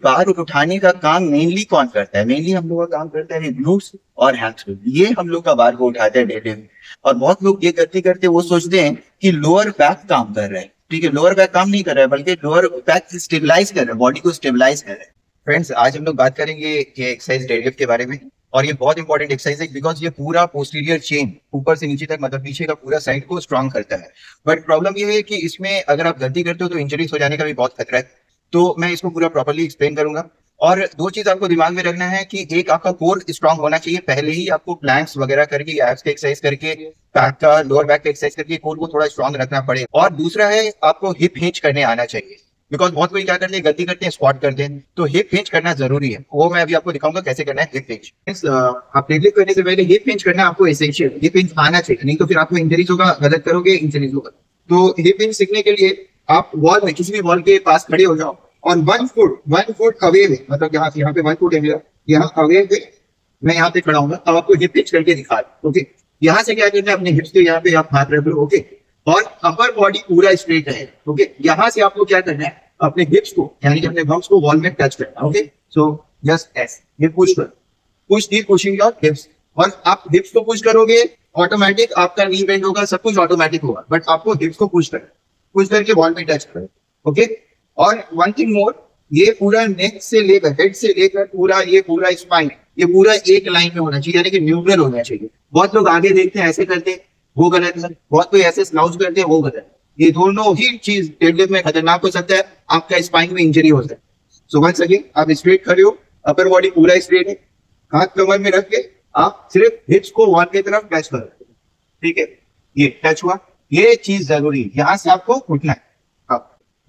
बार उठाने का काम मेनली कौन करता है? मेनली हम लोग का काम करता है ग्लूट्स और हैम्स्ट्रिंग, ये हम लोग का बार को उठाते हैं डेडलिफ्ट में। और बहुत लोग ये करते करते वो सोचते हैं कि लोअर बैक काम कर रहा है। ठीक है, लोअर बैक काम नहीं कर रहा है, बल्कि लोअर बैक स्टेबलाइज कर रहा है, बॉडी को स्टेबलाइज कर रहा है। फ्रेंड्स, आज हम लोग बात करेंगे ये एक्सरसाइज डेडलिफ्ट के बारे में। और ये बहुत इंपॉर्टेंट एक्सरसाइज है, बिकॉज ये पूरा पोस्टीरियर चेन ऊपर से नीचे तक, मतलब पीछे का पूरा साइड को स्ट्रांग करता है। बट प्रॉब्लम ये है कि इसमें अगर आप गलती करते हो तो इंजरीज हो जाने का भी बहुत खतरा है। तो मैं इसको पूरा प्रॉपर्ली एक्सप्लेन करूंगा। और दो चीज आपको दिमाग में रखना है कि एक, आपका कोर स्ट्रांग होना चाहिए, पहले ही आपको प्लैंक्स वगैरह करके, एब्स का एक्सरसाइज करके, बैक का, लोअर बैक का एक्सरसाइज करके कोर को थोड़ा स्ट्रांग रखना पड़ेगा। और दूसरा है, आपको हिप हिंच करने आना चाहिए। बिकॉज बहुत कोई क्या करते हैं, गलती करते हैं, स्क्वाट करते हैं, तो हिप हिंच करना जरूरी है। वो मैं अभी आपको दिखाऊंगा कैसे करना है हिप हिंच। आप डेडलिफ्ट करने से पहले हिप हिंच करना आपको एसेंशियल, हिप हिंच आना चाहिए, नहीं तो फिर आपको इंजरीज होगा, गलत करोगे इंजरीज होगा। तो हिप हिंच सीखने के लिए आप वॉल में, किसी भी वॉल के पास खड़े हो जाओ और 1 फुट अवे में, मतलब यहाँ पे 1 फुट है मेरा, यहाँ अवे पे मैं यहाँ पे खड़ा हूँ, अब आपको हिप हिंच करके दिखा रहा हूं। ओके, यहाँ से क्या करना है, अपने हिप्स के यहाँ पे आप हाथ रख लो। ओके, और अपर बॉडी पूरा स्ट्रेट है। ओके, यहाँ से आपको क्या करना है, अपने हिप्स को, यानी कि अपने बम्स को वॉल में टच करना। ओके, सो जस्ट एस, ये पुश कर, push the pushing your hips. और आप हिप्स को पुश करोगे, ऑटोमेटिक आपका नी बेंड होगा, सब कुछ ऑटोमेटिक होगा, बट आपको हिप्स को पुश करना, पुश करके वॉल में टच करो। ओके, और वन थिंग मोर, ये पूरा नेक से लेकर, हेड से लेकर पूरा, ये पूरा स्पाइन, ये पूरा एक लाइन में होना चाहिए, यानी कि न्यूट्रल होना चाहिए। बहुत लोग आगे देखते हैं, ऐसे करते हैं, वो गलत है। बहुत कोई ऐसे स्लाउच करते हैं, वो गलत है। ये दोनों ही चीज डेडलिफ्ट में खतरनाक हो सकता है, आपका स्पाइन में इंजरी हो सकता है। सो वंस अगेन, आप स्ट्रेट खड़े हो, अपर बॉडी पूरा स्ट्रेट है, हाथ कमर में रख के आप सिर्फ हिप्स को वॉल की तरफ टच करो। ठीक है, ये टच हुआ, ये चीज जरूरी है, यहाँ से आपको उठना है।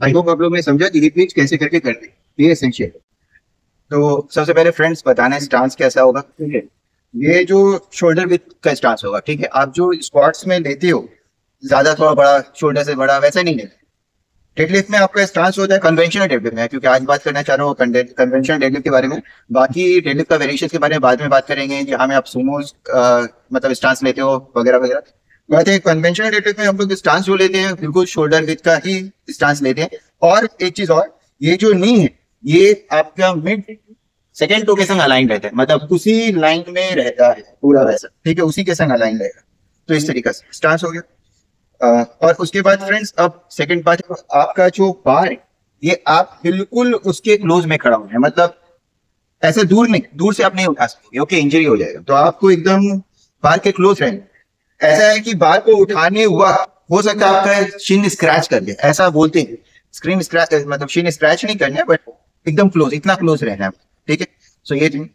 आई होप आप लोग ने समझा कि हिप हिंच कैसे करके करते हैं, ये एसेंशियल है। तो सबसे पहले फ्रेंड्स बताना है स्टांस कैसा होगा। ठीक है, ये जो शोल्डर विथ का स्टांस होगा। ठीक है, आप जो स्क्वाट्स में लेते हो ज्यादा, थोड़ा बड़ा, शोल्डर से बड़ा, वैसा नहीं लेते। डेडलिफ्ट में आपका स्टांस होता है कन्वेंशनल डेडलिफ्ट में, क्योंकि आज बात करना चाह रहा हूँ कन्वेंशनल डेडलिफ्ट के बारे में। बाकी डेडलिफ्ट का वेरिएशन के बारे में बाद में बात करेंगे, जहाँ में आप सुमो मतलब स्टांस लेते हो वगैरह वगैरह। बात है कन्वेंशनल डेडलिफ्ट में हम लोग स्टांस जो लेते हैं, बिल्कुल शोल्डर विथ का ही स्टांस लेते हैं। और एक चीज और, ये जो नी है, ये आपका मिड सेकेंड टो के संग अलाइन रहता है, मतलब उसी लाइन में रहता है पूरा वैसा। ठीक है, उसी के संग अलाइन रहेगा। तो इस तरीके से स्टांस हो गया। और उसके बाद फ्रेंड्स, अब सेकंड पार्ट, आपका जो बार है, ये आप बिल्कुल उसके क्लोज में खड़ा होना है, मतलब ऐसे दूर नहीं, दूर से आप नहीं उठा सकते। ओके, इंजरी हो जाएगा। तो आपको एकदम बार के क्लोज रहना। ऐसा है कि बार को उठाने हुआ हो सकता है आपका शिन स्क्रैच कर दे, ऐसा बोलते हैं। स्क्रीन स्क्रैच मतलब शिन स्क्रैच नहीं करना है, बट एकदम क्लोज, इतना क्लोज रहना है। ठीक है, सो ये थी।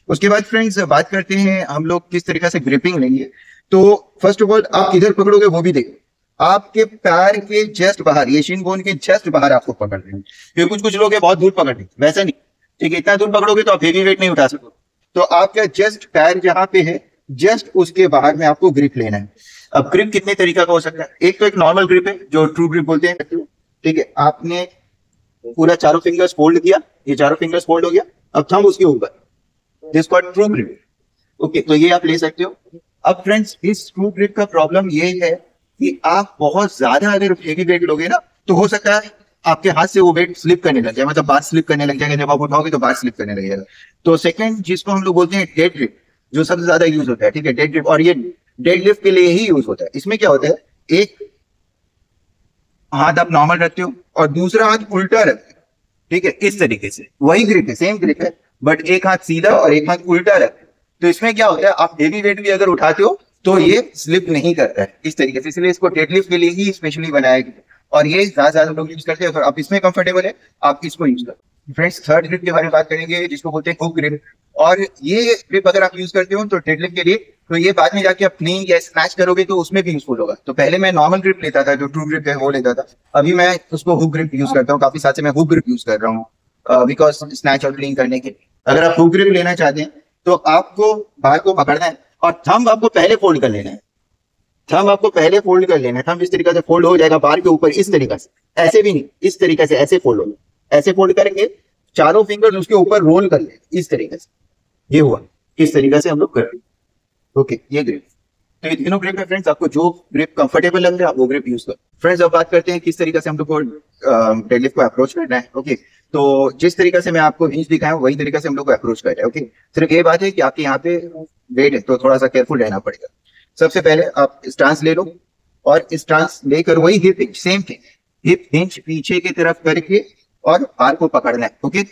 उसके बाद फ्रेंड्स बात करते हैं हम लोग किस तरीके से ग्रिपिंग लेंगे। तो फर्स्ट ऑफ ऑल, आप किधर पकड़ोगे वो भी देखो। आपके पैर के जस्ट बाहर, ये शिन बोन के जस्ट बाहर आपको पकड़ना है। क्योंकि कुछ कुछ लोग बहुत दूर पकड़ते हैं, वैसा नहीं। ठीक है, इतना दूर पकड़ोगे तो आप हेवी वेट नहीं उठा सकते। तो आपका जस्ट पैर जहां पे है, जस्ट उसके बाहर में आपको ग्रिप लेना है। अब ग्रिप कितने तरीका का हो सकता है? एक तो एक नॉर्मल ग्रिप है, जो ट्रू ग्रिप बोलते हैं। ठीक है, आपने पूरा चारों फिंगर्स फोल्ड किया, ये चारों फिंगर्स फोल्ड हो गया, अब थंब उसके ऊपर, this called true grip. Okay, तो ये आप ले सकते हो। अब फ्रेंड्स, इस ट्रू ग्रिप का प्रॉब्लम ये है कि आप बहुत ज्यादा अगर हेवी वेट लोगे ना, तो हो सकता है आपके हाथ से वो वेट स्लिप करने लग जाए, मतलब बार स्लिप करने लग जाएगा। जब आप उठाओगे तो बार स्लिप करने लग जाएगा। तो सेकंड, जिसको हम लोग बोलते हैं डेड ग्रिप, जो सबसे ज्यादा यूज होता है। ठीक है, डेड ग्रिप, और ये डेडलिफ्ट के लिए ही यूज होता है। इसमें क्या होता है, एक हाथ आप नॉर्मल रखते हो और दूसरा हाथ उल्टा रखते हो। ठीक है, इस तरीके से वही ग्रिप है, सेम ग्रिप है, बट एक हाथ सीधा और एक हाथ उल्टा रखते हो। तो इसमें क्या होता है, आप हेवी वेट भी अगर उठाते हो तो ये स्लिप नहीं करता है इस तरीके से। इसलिए इसको डेडलिफ्ट के लिए ही स्पेशली बनाया गया, और ये ज्यादा लोग यूज करते हैं। अगर आप इसमें कंफर्टेबल है, आप इसको यूज करो। फ्रेंड्स, थर्ड ग्रिप के बारे में बात करेंगे, जिसको बोलते हैं हुक ग्रिप। और ये ग्रिप अगर आप यूज करते हो तो डेडलिफ्ट के लिए, तो ये बाद में जाके आप क्लीन या स्नैच करोगे तो उसमें भी यूजफुल होगा। तो पहले मैं नॉर्मल ग्रिप लेता था, जो ट्रू ग्रिप है वो लेता था। अभी मैं उसको हुक ग्रिप यूज करता हूँ, काफी साल से मैं हुक ग्रिप यूज कर रहा हूँ, बिकॉज स्नैच और क्लीन करने के लिए। अगर आप हुक ग्रिप लेना चाहते हैं तो आपको बार को पकड़ना है और थंब आपको पहले फोल्ड कर लेना है। थंब आपको पहले फोल्ड कर लेना है। थंब इस तरीके से फोल्ड हो जाएगा बार के ऊपर, इस तरीके से, ऐसे भी नहीं, इस तरीके से ऐसे फोल्ड होगा। ऐसे फोल्ड करेंगे, चारों फिंगर्स उसके ऊपर रोल कर ले, इस तरीके से। ये हुआ, इस तरीके से हम लोग करते हैं। ओके, ये ग्रिप। तो ये तीनों ग्रिप है फ्रेंड्स, आपको जो ग्रिप कंफर्टेबल लग रहा है आप वो ग्रिप यूज करो। फ्रेंड्स, अब बात करते हैं किस तरीके से हम लोग को डेडलिफ्ट को अप्रोच करना है। ओके, तो जिस तरीके से मैं आपको हिंज दिखाया हूं, वही तरीके से हम लोग को अप्रोच कर रहे हैं। ओके, सिर्फ ये बात है कि आपके यहाँ पे वेट है तो थोड़ा सा केयरफुल रहना पड़ेगा। सबसे पहले आप स्टांस ले लो और स्टांस लेकर वही hip hinge, same thing, hip hinge पीछे की तरफ करके और बार को पकड़ना है। ओके,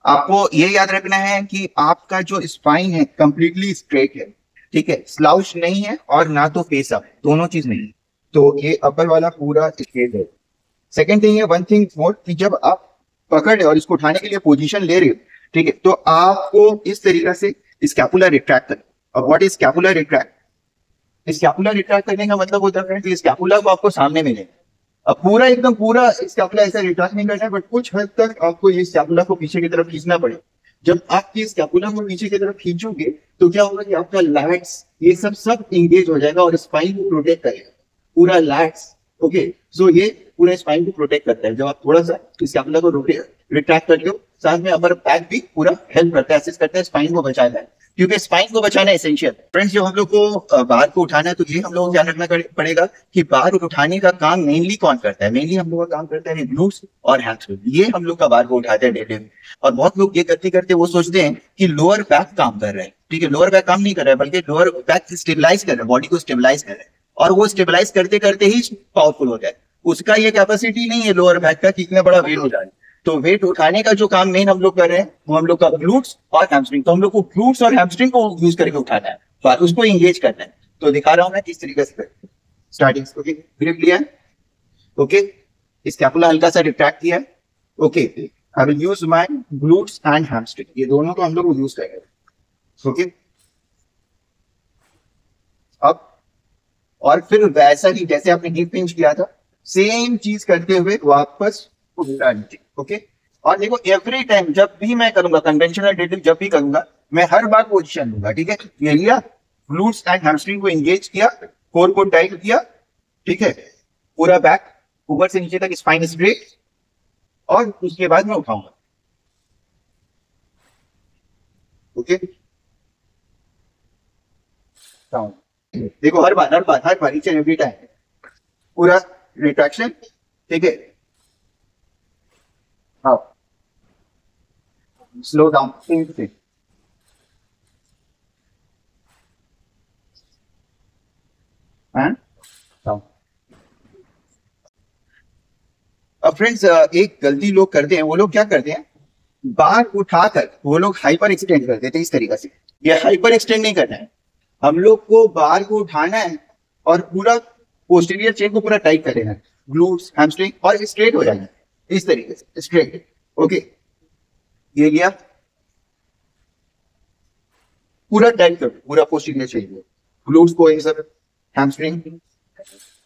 आपको ये याद रखना है कि आपका जो स्पाइन है कंप्लीटली स्ट्रेट है, ठीक है, स्लाउच नहीं है और ना तो फेस अप, दोनों चीज नहीं है। तो ये अपर वाला पूरा स्ट्रेट है। सेकेंड थिंग है, वन थिंग मोर, कि जब आप पकड़ रहे हो और इसको उठाने के लिए पोजीशन ले रहे हो, ठीक है, तो आपको इस तरीके से स्कैपुलर रिट्रैक्ट करना। और what is scapular retract? Scapular retract करने का मतलब होता है कि स्कैपुला को आपको सामने मिलेगा। अब पूरा एकदम पूरा स्कैपुला ऐसा रिट्रैक्ट नहीं करना है, बट कुछ हद तक आपको ये स्कैपुला को पीछे की तरफ खींचना पड़ेगा। जब आप ये स्कैपुला को पीछे की तरफ खींचोगे तो क्या होगा कि आपका लैट्स ये सब इंगेज हो जाएगा और स्पाइन को प्रोटेक्ट करेगा, पूरा लैट्स। ओके, सो ये पूरा स्पाइन को प्रोटेक्ट करता है। जब आप थोड़ा सा स्कैपुला को रिट्रैक्ट करते हो, साथ में अपर बैक भी पूरा हेल्प करता है, असिस्ट करता है स्पाइन को बचाना है, क्योंकि स्पाइन को बचाना एसेंशियल। फ्रेंड्स, जो हम लोग को बार को उठाना है तो ये हम लोग को ध्यान रखना पड़ेगा कि बार उठाने का काम मेनली कौन करता है। मेनली हम लोग का काम करता है ग्लूट्स और हैमस्ट्रिंग, ये हम लोग का बार को उठाते हैं डेली में। और बहुत लोग ये करते करते वो सोचते हैं कि लोअर बैक काम कर रहा है, ठीक है, लोअर बैक काम नहीं कर रहा है, बल्कि लोअर बैक स्टेबलाइज कर रहा है, बॉडी को स्टेबलाइज कर रहा है, और वो स्टेबलाइज करते करते ही पावरफुल हो जाए। उसका ये कैपेसिटी नहीं है लोअर बैक का कि इतना बड़ा वेट हो जाए। तो वेट उठाने का जो काम मेन हम लोग कर रहे हैं वो हम लोग का ग्लूट्स और हैमस्ट्रिंग, तो हम लोग को ग्लूट्स और हैमस्ट्रिंग को यूज करके उठाना है, तो उसको एंगेज करना है। तो दिखा रहा हूं मैं किस तरीके से स्टार्टिंग। ओके, ग्रिप लिया, ओके, स्कैपुला हल्का सा रिट्रैक्ट किया, okay, I will use my glutes and hamstring, ये दोनों को हम लोग यूज करेंगे। ओके, अब और फिर वैसा ही जैसे आपने हिप हिंज किया था, सेम चीज करते हुए वापस उल्टा नीचे। ओके, और देखो एवरी टाइम जब भी मैं करूंगा कन्वेंशनल डेडलिफ्ट, जब भी करूंगा मैं हर बार पोजीशन लूंगा, ठीक है। ये लिया, ग्लूट्स एंड हैमस्ट्रिंग को एंगेज किया, कोर को टाइट किया, ठीक है, पूरा बैक ऊपर से नीचे तक स्पाइन स्ट्रेट, और उसके बाद मैं उठाऊंगा। ओके, देखो हर बार नीचे एवरी टाइम पूरा रिट्रैक्शन, ठीक है। हाँ, स्लो डाउन, अब फ्रेंड्स, एक गलती लोग करते हैं, वो लोग क्या करते हैं, बार उठाकर वो लोग हाइपर एक्सटेंड कर देते हैं इस तरीके से। ये हाइपर एक्सटेंड नहीं करना है, हम लोग को बार को उठाना है और पूरा पोस्टीरियर चेन को पूरा टाइट कर देना है, ग्लूट्स हैमस्ट्रिंग, और स्ट्रेट हो जाना है इस तरीके से स्ट्रेट। ओके, ये लिया, पूरा टाइट कर, पूरा पोस्टीरियर चेन को, ग्लूट्स को, ये सब, हैमस्ट्रिंग।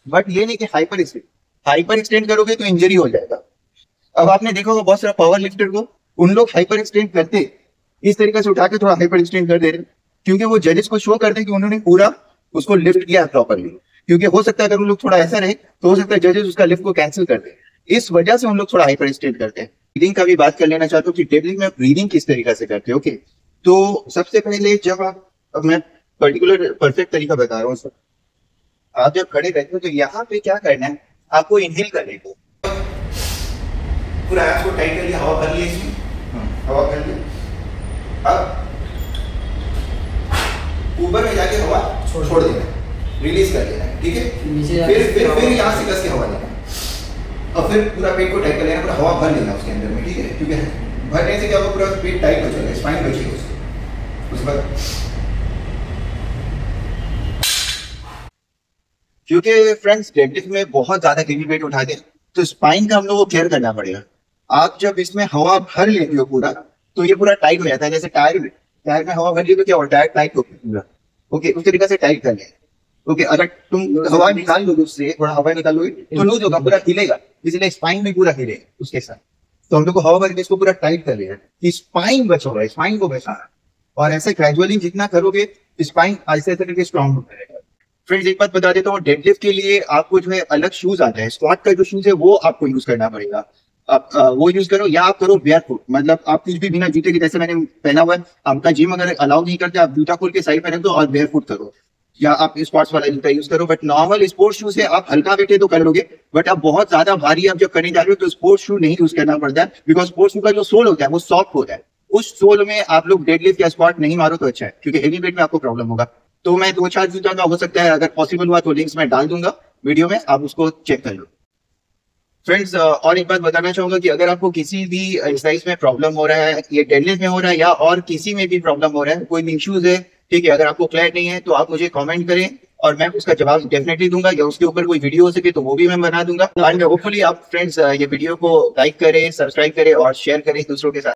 बट ये नहीं कि हाइपर एक्सटेंड करोगे तो इंजरी हो जाएगा। अब आपने देखा होगा बहुत सारा पावर लिफ्टर को, उन लोग हाइपर एक्सटेंड करते इस तरीके से उठा के थोड़ा हाइपर एक्सटेंड कर दे रहे, क्योंकि वो जजेस को शो करते हैं कि उन्होंने पूरा उसको लिफ्ट किया प्रॉपरली। क्योंकि हो सकता है अगर उन लोग थोड़ा ऐसा रहे तो हो सकता है जजेस उसका लिफ्ट को कैंसिल कर दे, इस वजह से उन लोग थोड़ा हाइपर एक्सटेंड करते हैं। ब्रीदिंग का भी बात कर लेना चाहता हूँ कि डेडलिफ्ट में ब्रीदिंग किस तरीके से करते हैं। ओके, तो सबसे पहले जब आप, अब मैं पर्टिकुलर परफेक्ट तरीका बता रहा हूँ सर, आप जब खड़े रहते हो तो यहाँ पे क्या करना है, आपको इनहेल करने को, पूरा ऐप को टाइट कर लिया, हवा भर लिया इसमें, हवा भर लिया, अब ऊपर में जाके हवा छोड़ देना, रिलीज कर देना, ठीक है। फिर यहाँ से कस के हवा लेना, और फिर पूरा पेट को टाइट कर लेना, पूरा हवा भर लेना उसके अंदर में, ठीक है। क्योंकि भरने से क्या होगा, पूरा पेट टाइट हो जाएगा, स्पाइन बचेगी उसके बाद। क्योंकि फ्रेंड्स डेडलिफ्ट में बहुत ज्यादा हेवी वेट उठाते हैं तो स्पाइन का हम लोग को केयर करना पड़ेगा। आप जब इसमें हवा भर लेते हो पूरा, तो ये पूरा टाइट हो जाता है, जैसे टायर में हवा भर ली तो क्या होता है, टाइट हो पूरा। ओके, उस तरीके से टाइट कर लें। ओके, अगर तुम हवा निकाल लो, उससे थोड़ा हवा निकालोगे तो लूज होगा, पूरा हिलेगा, इसलिए स्पाइन में पूरा हिलेगा उसके साथ। तो हम लोग को हवा भर के इसको पूरा टाइट कर लेना कि स्पाइन बचोगा, स्पाइन को बचाना, और ऐसे ग्रेजुअली जितना करोगे स्पाइन ऐसे करके स्ट्रॉन्ग होता रहेगा। फ्रेंड्स, एक बात बता देता हूँ, डेडलिफ्ट के लिए आपको जो है अलग शूज आता है, स्क्वाट का जो शूज है वो आपको यूज करना पड़ेगा। आप वो यूज करो, या आप करो बेयरफुट, मतलब आप कुछ भी बिना जूते के, जैसे मैंने पहना हुआ है, आपका जिम अगर अलाउ नहीं करते आप जूता खोल के साइड में रख दो और बेयरफुट करो, या आप स्पोर्ट्स वाला जूता यूज करो। बट नॉर्मल स्पोर्ट्स शू से आप हल्का वेट है तो कर लोगे, बट आप बहुत ज्यादा भारी आप जब करने जा रहे हो तो स्पोर्ट्स शू नहीं यूज करना पड़ता है, बिकॉज स्पोर्ट्स शू का जो सोल होता है वो सॉफ्ट होता है। उस सोल में आप लोग डेडलिफ्ट या स्क्वाट नहीं मारो तो अच्छा है, क्योंकि हेवी वेट में आपको प्रॉब्लम होगा। तो मैं 2-4 जूता का हो सकता है, अगर पॉसिबल हुआ तो लिंक्स मैं डाल दूंगा वीडियो में, आप उसको चेक कर लो। फ्रेंड्स, और एक बात बताना चाहूंगा कि अगर आपको किसी भी एक्सरसाइज में प्रॉब्लम हो रहा है, ये डेडलिफ्ट में हो रहा है या और किसी में भी प्रॉब्लम हो रहा है, कोई भी इश्यूज है, ठीक है, अगर आपको क्लियर नहीं है तो आप मुझे कमेंट करें और मैं उसका जवाब डेफिनेटली दूंगा, या उसके ऊपर कोई वीडियो हो सके तो वो भी मैं बना दूंगा। एंड होपफुली आप फ्रेंड्स ये वीडियो को लाइक करें, सब्सक्राइब करें और शेयर करें दूसरों के साथ।